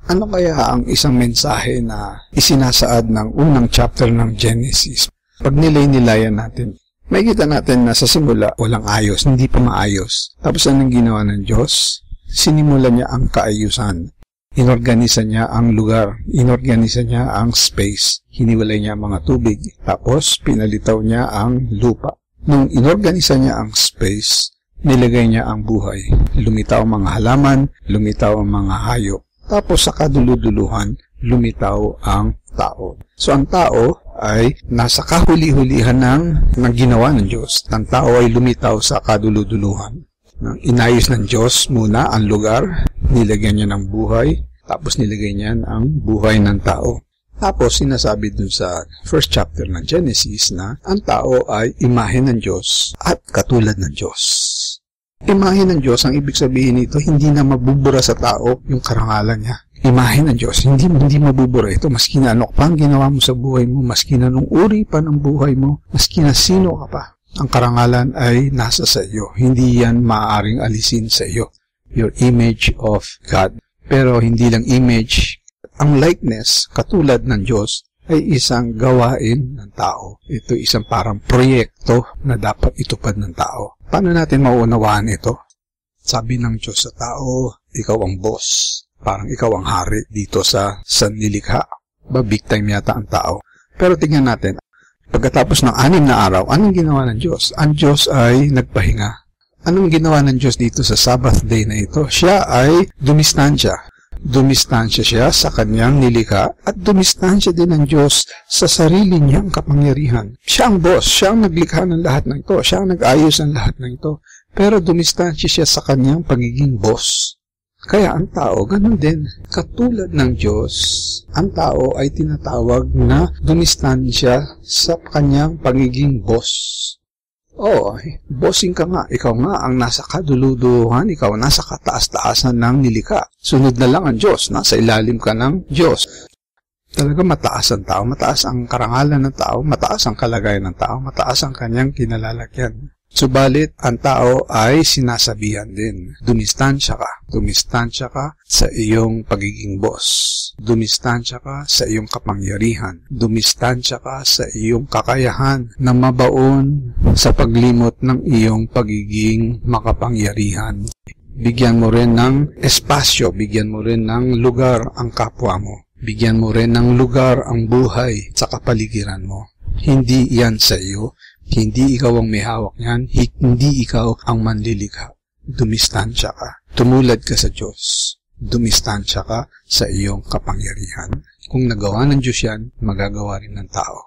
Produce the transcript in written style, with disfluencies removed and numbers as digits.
Ano kaya ang isang mensahe na isinasaad ng unang chapter ng Genesis? Pag nilay-nilayan natin, makikita natin na sa simula, walang ayos, hindi pa maayos. Tapos anong ginawa ng Diyos? Sinimula niya ang kaayusan. Inorganisa niya ang lugar. Inorganisa niya ang space. Hiniwalay niya ang mga tubig. Tapos pinalitaw niya ang lupa. Nung inorganisa niya ang space, nilagay niya ang buhay. Lumitaw ang mga halaman, lumitaw ang mga hayop. Tapos sa kaduluduluhan, lumitaw ang tao. So ang tao ay nasa kahuli-hulihan ng ginawa ng Diyos. Ang tao ay lumitaw sa kaduluduluhan. Inayos ng Diyos muna ang lugar, nilagyan niya ng buhay, tapos nilagay niya ang buhay ng tao. Tapos sinasabi dun sa first chapter ng Genesis na ang tao ay imahe ng Diyos at katulad ng Diyos. Imahe ng Diyos, ang ibig sabihin nito, hindi na mabubura sa tao yung karangalan niya. Imahe ng Diyos, hindi mabubura ito. Maski na ano pa ang ginawa mo sa buhay mo, maski na nung uri pa ng buhay mo, maski na sino ka pa, ang karangalan ay nasa sa iyo. Hindi yan maaaring alisin sa iyo. Your image of God. Pero hindi lang image, ang likeness, katulad ng Diyos, ay isang gawain ng tao. Ito isang parang proyekto na dapat itupad ng tao. Paano natin mauunawaan ito? Sabi ng Diyos sa tao, ikaw ang boss. Parang ikaw ang hari dito sa nilikha. Big time yata ang tao. Pero tingnan natin, pagkatapos ng 6 na araw, anong ginawa ng Diyos? Ang Diyos ay nagpahinga. Anong ginawa ng Diyos dito sa Sabbath day na ito? Siya ay dumistansya. Dumistansya siya sa kanyang nilikha at dumistansya din ng Diyos sa sarili niyang kapangyarihan. Siya ang boss, siya ang naglikha ng lahat ng ito, siya ang nag-ayos ng lahat ng ito. Pero dumistansya siya sa kanyang pagiging boss. Kaya ang tao, ganun din. Katulad ng Diyos, ang tao ay tinatawag na dumistansya sa kanyang pagiging boss. Oo, bossing ka nga. Ikaw nga ang nasa kaduluduhan, ikaw nasa kataas-taasan ng nilikha. Sunod na lang ang Diyos, nasa ilalim ka ng Diyos. Talaga mataas ang tao, mataas ang karangalan ng tao, mataas ang kalagayan ng tao, mataas ang kanyang kinalalagyan. Subalit, ang tao ay sinasabihan din, dumistansya ka. Dumistansya ka sa iyong pagiging boss. Dumistansya ka sa iyong kapangyarihan. Dumistansya ka sa iyong kakayahan na mabaon sa paglimot ng iyong pagiging makapangyarihan. Bigyan mo rin ng espasyo, bigyan mo rin ng lugar ang kapwa mo. Bigyan mo rin ng lugar ang buhay sa kapaligiran mo. Hindi yan sa iyo. Hindi ikaw ang may hawak niyan, hindi ikaw ang manlilikha. Dumistansya ka. Tumulad ka sa Diyos. Dumistansya ka sa iyong kapangyarihan. Kung nagawa ng Diyos yan, magagawa rin ng tao.